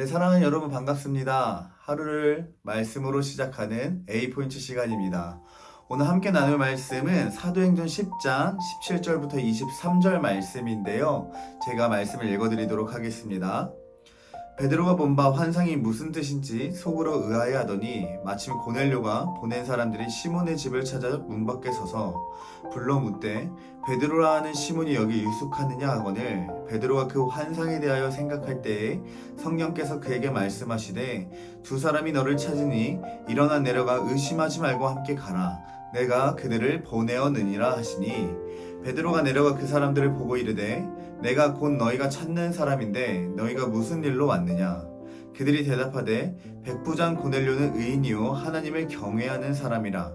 네, 사랑하는 여러분 반갑습니다. 하루를 말씀으로 시작하는 A포인트 시간입니다. 오늘 함께 나눌 말씀은 사도행전 10장 17절부터 23절 말씀인데요. 제가 말씀을 읽어드리도록 하겠습니다. 베드로가 본 바 환상이 무슨 뜻인지 속으로 의아해하더니 마침 고넬료가 보낸 사람들이 시몬의 집을 찾아 문 밖에 서서 불러 묻되 베드로라 하는 시몬이 여기 유숙하느냐 하거늘 베드로가 그 환상에 대하여 생각할 때에 성령께서 그에게 말씀하시되 두 사람이 너를 찾으니 일어나 내려가 의심하지 말고 함께 가라 내가 그들을 보내어느니라 하시니 베드로가 내려가 그 사람들을 보고 이르되 내가 곧 너희가 찾는 사람인데 너희가 무슨 일로 왔느냐? 그들이 대답하되 백부장 고넬료는 의인이요 하나님을 경외하는 사람이라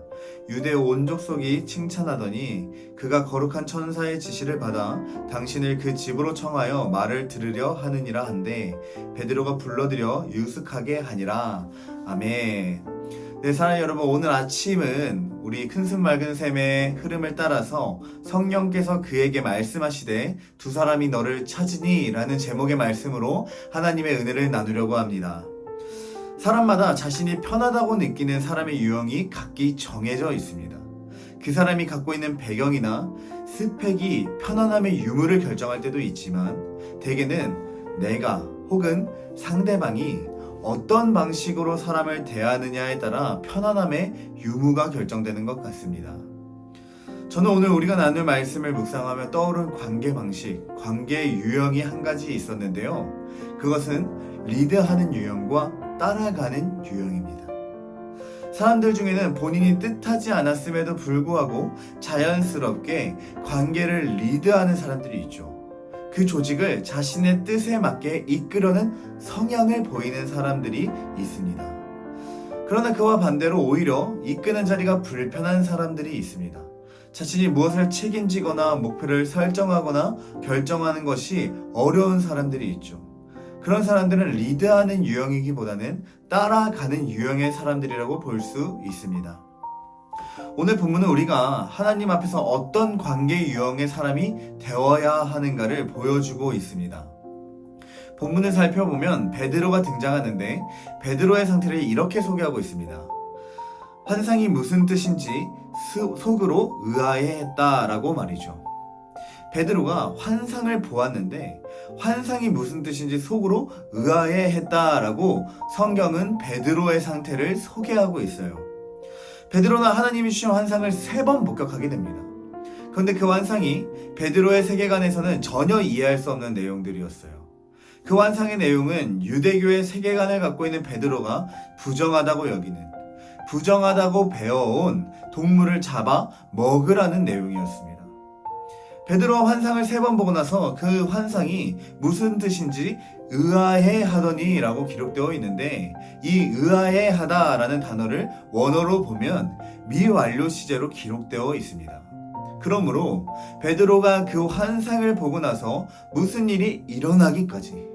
유대 온 족속이 칭찬하더니 그가 거룩한 천사의 지시를 받아 당신을 그 집으로 청하여 말을 들으려 하느니라 한데 베드로가 불러들여 유숙하게 하니라. 아멘. 네, 사랑하는 여러분, 오늘 아침은 우리 큰숨 맑은 샘의 흐름을 따라서 성령께서 그에게 말씀하시되 두 사람이 너를 찾으니 라는 제목의 말씀으로 하나님의 은혜를 나누려고 합니다. 사람마다 자신이 편하다고 느끼는 사람의 유형이 각기 정해져 있습니다. 그 사람이 갖고 있는 배경이나 스펙이 편안함의 유무를 결정할 때도 있지만 대개는 내가 혹은 상대방이 어떤 방식으로 사람을 대하느냐에 따라 편안함의 유무가 결정되는 것 같습니다. 저는 오늘 우리가 나눌 말씀을 묵상하며 떠오른 관계 방식, 관계의 유형이 한 가지 있었는데요. 그것은 리드하는 유형과 따라가는 유형입니다. 사람들 중에는 본인이 뜻하지 않았음에도 불구하고 자연스럽게 관계를 리드하는 사람들이 있죠. 그 조직을 자신의 뜻에 맞게 이끌어낸 성향을 보이는 사람들이 있습니다. 그러나 그와 반대로 오히려 이끄는 자리가 불편한 사람들이 있습니다. 자신이 무엇을 책임지거나 목표를 설정하거나 결정하는 것이 어려운 사람들이 있죠. 그런 사람들은 리드하는 유형이기보다는 따라가는 유형의 사람들이라고 볼 수 있습니다. 오늘 본문은 우리가 하나님 앞에서 어떤 관계 유형의 사람이 되어야 하는가를 보여주고 있습니다. 본문을 살펴보면 베드로가 등장하는데 베드로의 상태를 이렇게 소개하고 있습니다. 환상이 무슨 뜻인지 속으로 의아해했다라고 말이죠. 베드로가 환상을 보았는데 환상이 무슨 뜻인지 속으로 의아해했다라고 성경은 베드로의 상태를 소개하고 있어요. 베드로는 하나님이 주신 환상을 3번 목격하게 됩니다. 그런데 그 환상이 베드로의 세계관에서는 전혀 이해할 수 없는 내용들이었어요. 그 환상의 내용은 유대교의 세계관을 갖고 있는 베드로가 부정하다고 여기는, 부정하다고 배워온 동물을 잡아 먹으라는 내용이었습니다. 베드로가 환상을 3번 보고 나서 그 환상이 무슨 뜻인지 의아해 하더니 라고 기록되어 있는데 이 의아해 하다 라는 단어를 원어로 보면 미완료 시제로 기록되어 있습니다. 그러므로 베드로가 그 환상을 보고 나서 무슨 일이 일어나기까지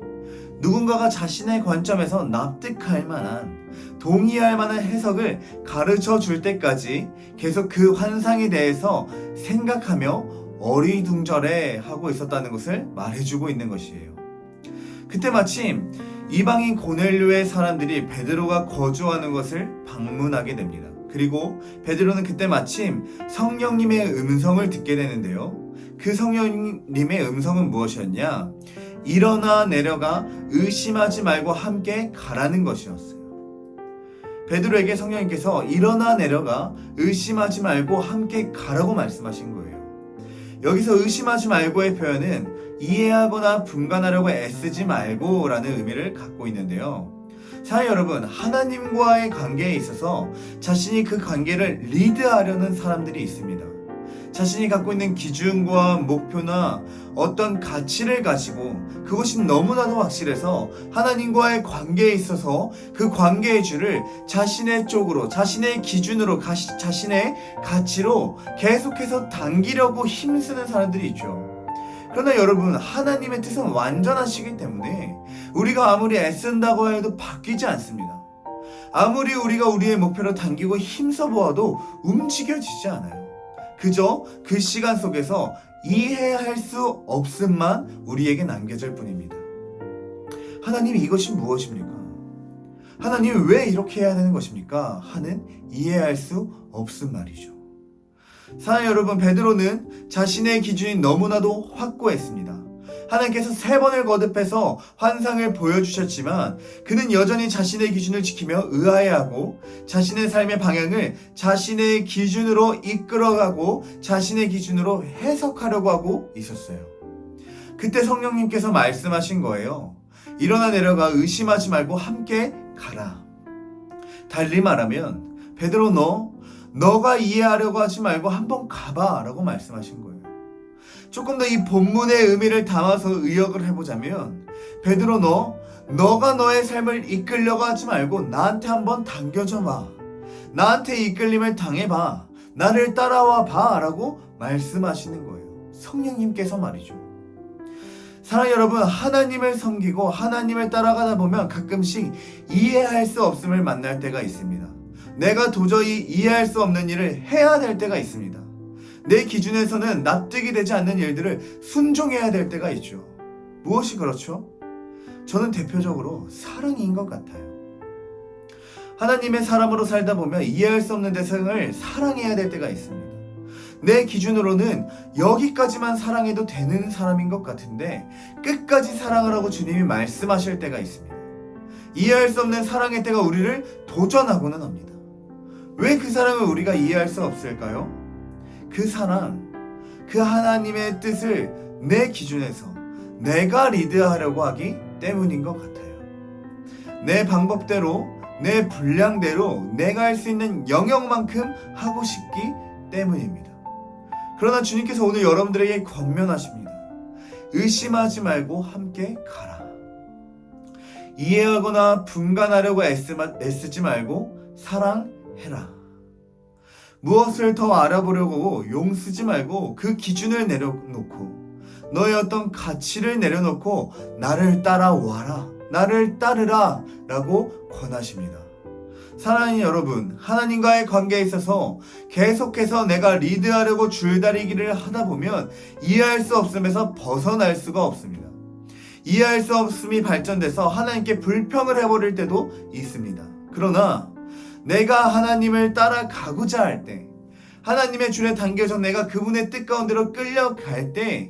누군가가 자신의 관점에서 납득할 만한 동의할 만한 해석을 가르쳐 줄 때까지 계속 그 환상에 대해서 생각하며 어리둥절해 하고 있었다는 것을 말해주고 있는 것이에요. 그때 마침 이방인 고넬료의 사람들이 베드로가 거주하는 것을 방문하게 됩니다. 그리고 베드로는 그때 마침 성령님의 음성을 듣게 되는데요. 그 성령님의 음성은 무엇이었냐? 일어나 내려가 의심하지 말고 함께 가라는 것이었어요. 베드로에게 성령님께서 일어나 내려가 의심하지 말고 함께 가라고 말씀하신 거예요. 여기서 의심하지 말고의 표현은 이해하거나 분간하려고 애쓰지 말고 라는 의미를 갖고 있는데요. 사랑하는 여러분, 하나님과의 관계에 있어서 자신이 그 관계를 리드하려는 사람들이 있습니다. 자신이 갖고 있는 기준과 목표나 어떤 가치를 가지고 그것이 너무나도 확실해서 하나님과의 관계에 있어서 그 관계의 줄을 자신의 쪽으로, 자신의 기준으로, 자신의 가치로 계속해서 당기려고 힘쓰는 사람들이 있죠. 그러나 여러분, 하나님의 뜻은 완전하시기 때문에 우리가 아무리 애쓴다고 해도 바뀌지 않습니다. 아무리 우리가 우리의 목표를 당기고 힘써 보아도 움직여지지 않아요. 그저 그 시간 속에서 이해할 수 없음만 우리에게 남겨질 뿐입니다. 하나님 이것이 무엇입니까? 하나님 왜 이렇게 해야 되는 것입니까? 하는 이해할 수 없음 말이죠. 사랑하는 여러분, 베드로는 자신의 기준이 너무나도 확고했습니다. 하나님께서 3번을 거듭해서 환상을 보여주셨지만 그는 여전히 자신의 기준을 지키며 의아해하고 자신의 삶의 방향을 자신의 기준으로 이끌어가고 자신의 기준으로 해석하려고 하고 있었어요. 그때 성령님께서 말씀하신 거예요. 일어나 내려가 의심하지 말고 함께 가라. 달리 말하면 베드로 너가 이해하려고 하지 말고 한번 가봐 라고 말씀하신 거예요. 조금 더 이 본문의 의미를 담아서 의역을 해보자면 베드로 너가 너의 삶을 이끌려고 하지 말고 나한테 한번 당겨줘 봐. 나한테 이끌림을 당해봐. 나를 따라와 봐 라고 말씀하시는 거예요. 성령님께서 말이죠. 사랑하는 여러분, 하나님을 섬기고 하나님을 따라가다 보면 가끔씩 이해할 수 없음을 만날 때가 있습니다. 내가 도저히 이해할 수 없는 일을 해야 될 때가 있습니다. 내 기준에서는 납득이 되지 않는 일들을 순종해야 될 때가 있죠. 무엇이 그렇죠? 저는 대표적으로 사랑인 것 같아요. 하나님의 사람으로 살다 보면 이해할 수 없는 대상을 사랑해야 될 때가 있습니다. 내 기준으로는 여기까지만 사랑해도 되는 사람인 것 같은데 끝까지 사랑하라고 주님이 말씀하실 때가 있습니다. 이해할 수 없는 사랑의 때가 우리를 도전하고는 합니다. 왜 그 사랑을 우리가 이해할 수 없을까요? 그 사랑, 그 하나님의 뜻을 내 기준에서 내가 리드하려고 하기 때문인 것 같아요. 내 방법대로, 내 분량대로 내가 할 수 있는 영역만큼 하고 싶기 때문입니다. 그러나 주님께서 오늘 여러분들에게 권면하십니다. 의심하지 말고 함께 가라. 이해하거나 분간하려고 애쓰지 말고 사랑해라. 무엇을 더 알아보려고 용쓰지 말고 그 기준을 내려놓고 너의 어떤 가치를 내려놓고 나를 따라와라, 나를 따르라 라고 권하십니다. 사랑하는 여러분, 하나님과의 관계에 있어서 계속해서 내가 리드하려고 줄다리기를 하다 보면 이해할 수 없음에서 벗어날 수가 없습니다. 이해할 수 없음이 발전돼서 하나님께 불평을 해버릴 때도 있습니다. 그러나 내가 하나님을 따라가고자 할 때, 하나님의 줄에 당겨져 내가 그분의 뜻 가운데로 끌려갈 때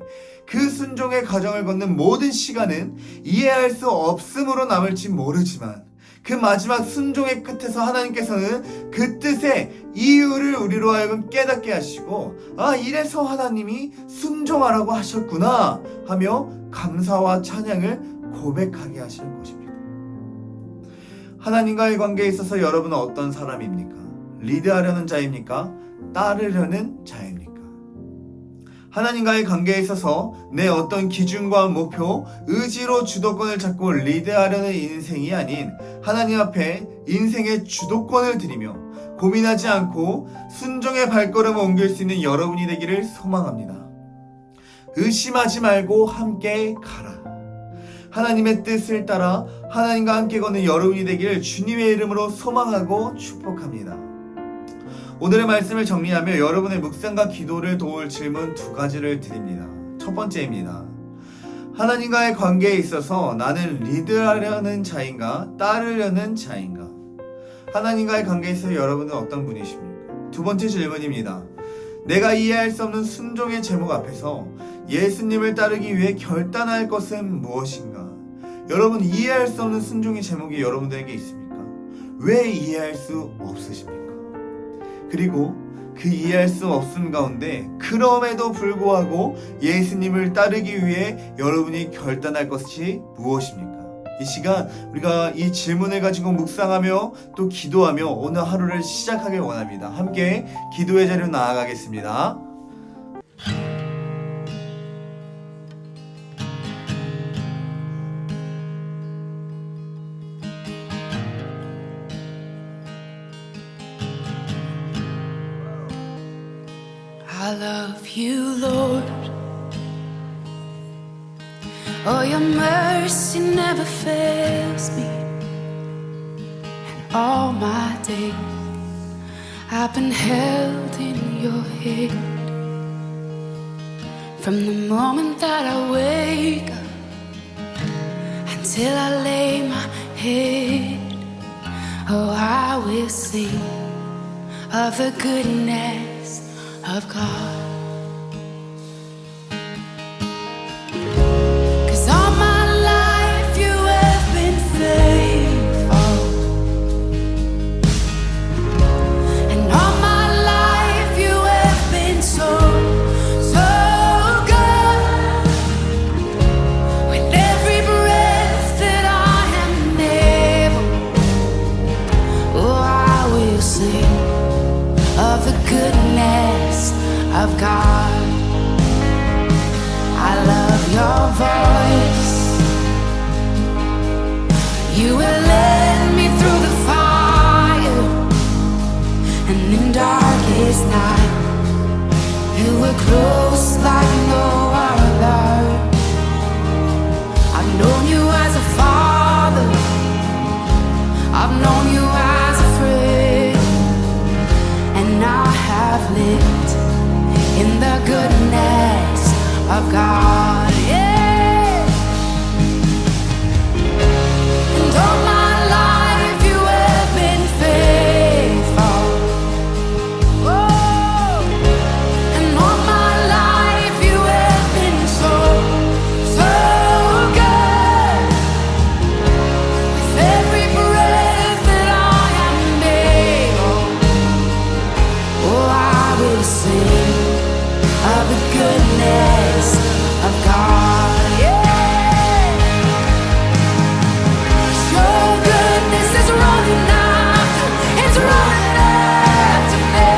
그 순종의 과정을 걷는 모든 시간은 이해할 수 없음으로 남을지 모르지만 그 마지막 순종의 끝에서 하나님께서는 그 뜻의 이유를 우리로 하여금 깨닫게 하시고 이래서 하나님이 순종하라고 하셨구나 하며 감사와 찬양을 고백하게 하실 것입니다. 하나님과의 관계에 있어서 여러분은 어떤 사람입니까? 리드하려는 자입니까? 따르려는 자입니까? 하나님과의 관계에 있어서 내 어떤 기준과 목표, 의지로 주도권을 잡고 리드하려는 인생이 아닌 하나님 앞에 인생의 주도권을 드리며 고민하지 않고 순종의 발걸음을 옮길 수 있는 여러분이 되기를 소망합니다. 의심하지 말고 함께 가라. 하나님의 뜻을 따라 하나님과 함께 걷는 여러분이 되기를 주님의 이름으로 소망하고 축복합니다. 오늘의 말씀을 정리하며 여러분의 묵상과 기도를 도울 질문 2가지를 드립니다. 첫 번째입니다. 하나님과의 관계에 있어서 나는 리드하려는 자인가 따르려는 자인가? 하나님과의 관계에 있어서 여러분은 어떤 분이십니까? 두 번째 질문입니다. 내가 이해할 수 없는 순종의 제목 앞에서 예수님을 따르기 위해 결단할 것은 무엇인가? 여러분, 이해할 수 없는 순종의 제목이 여러분들에게 있습니까? 왜 이해할 수 없으십니까? 그리고 그 이해할 수 없음 가운데 그럼에도 불구하고 예수님을 따르기 위해 여러분이 결단할 것이 무엇입니까? 이 시간 우리가 이 질문을 가지고 묵상하며 또 기도하며 오늘 하루를 시작하길 원합니다. 함께 기도의 자리로 나아가겠습니다. I love you, Lord. Oh, your mercy never fails me. And all my days I've been held in your hand. From the moment that I wake up till I lay my head. Oh, I will sing of the goodness of God. 'Cause all my life you have been faithful, and all my life you have been so, so good. With every breath that I am able, oh, I will sing of the goodness of God. I love your voice. You will lead me through the fire, and in darkest night, you were close like no other. I've known you as a father, I've known you as a friend, and I have lived in the goodness of God. Yeah. And all my life you have been faithful. Oh. And all my life you have been so, so good. With every breath that I am able, oh, I will sing of the goodness of God. Yeah. Your goodness is running after, it's running after me.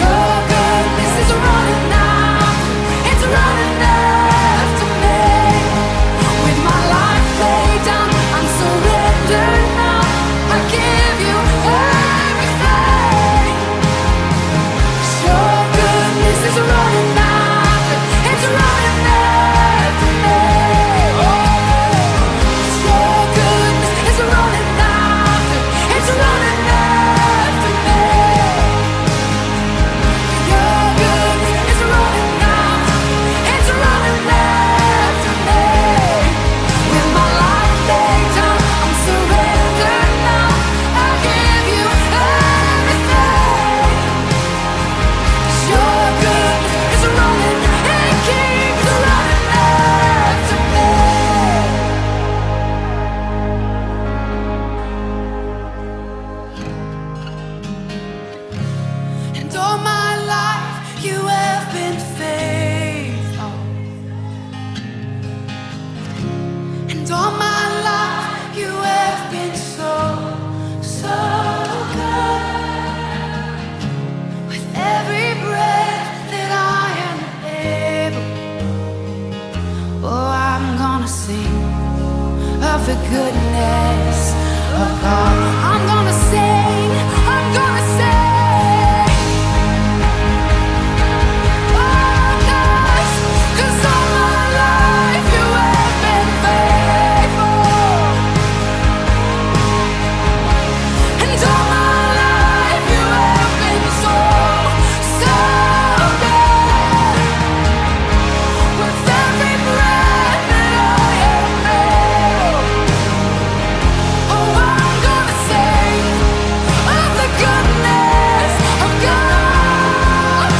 Your goodness is running after, it's running after me. With my life laid down, I'm surrendered now. I give you everything. Your goodness is running after, it's running after me. Your goodness is running after, it's running after me. Your goodness is running after, it's running after me. With my life laid down, I'm surrendered now. I give you everything. Your goodness is running, it keeps running after me. And all my life you have been faithful, and all my life you have been so, so good. With every breath that I am able, oh, I'm gonna sing of the goodness of God. I'm gonna sing, I'm gonna sing. Oh, 'cause all my life you have been faithful, and all my life you have been so, so good. With every breath that I am able, oh, I'm gonna sing of the goodness of God.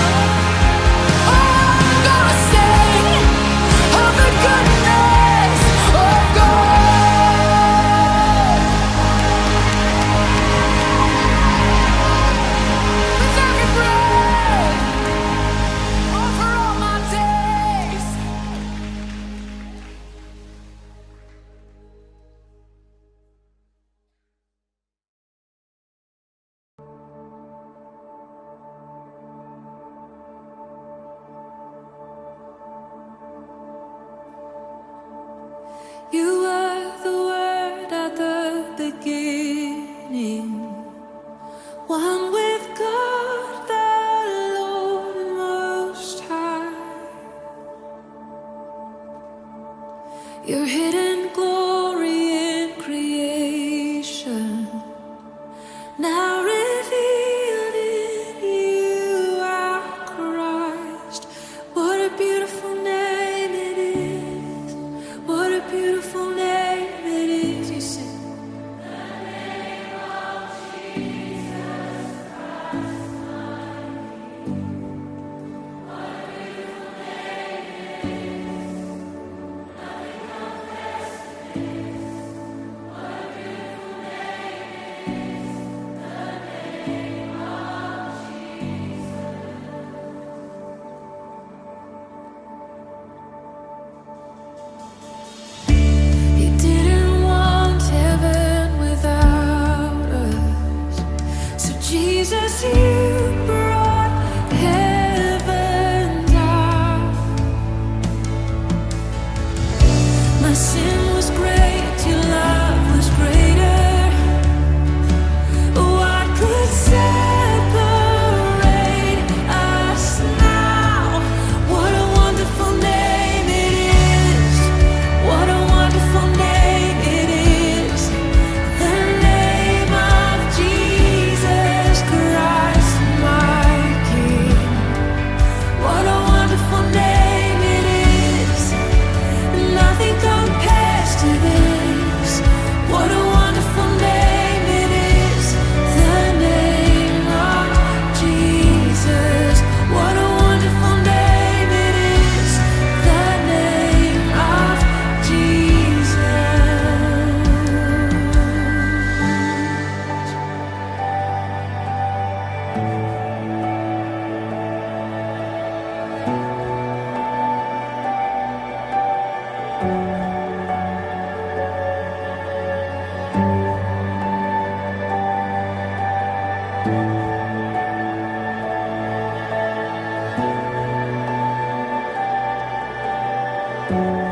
Oh, I'm gonna sing of the goodness of God. With every breath, oh, for all my days. You were the word at the beginning, one with God the Lord Most High. Your hidden glory in creation, now revealed in you, our Christ. What a beautiful name it is. What a Thank